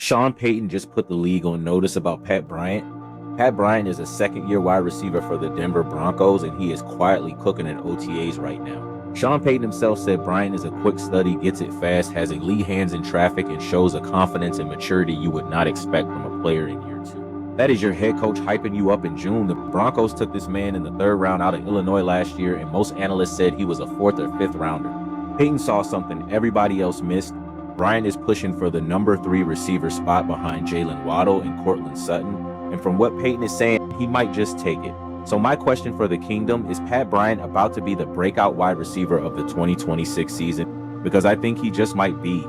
Sean Payton just put the league on notice about Pat Bryant. Pat Bryant is a second-year wide receiver for the Denver Broncos, and he is quietly cooking in OTAs right now. Sean Payton himself said Bryant is a quick study, gets it fast, has elite hands in traffic, and shows a confidence and maturity you would not expect from a player in year two. That is your head coach hyping you up in June. The Broncos took this man in the third round out of Illinois last year, and most analysts said he was a fourth or fifth rounder. Payton saw something everybody else missed. Bryant is pushing for the number 3 receiver spot behind Jalen Waddle and Courtland Sutton. And from what Payton is saying, he might just take it. So my question for the Kingdom is Pat Bryant about to be the breakout wide receiver of the 2026 season? Because I think he just might be.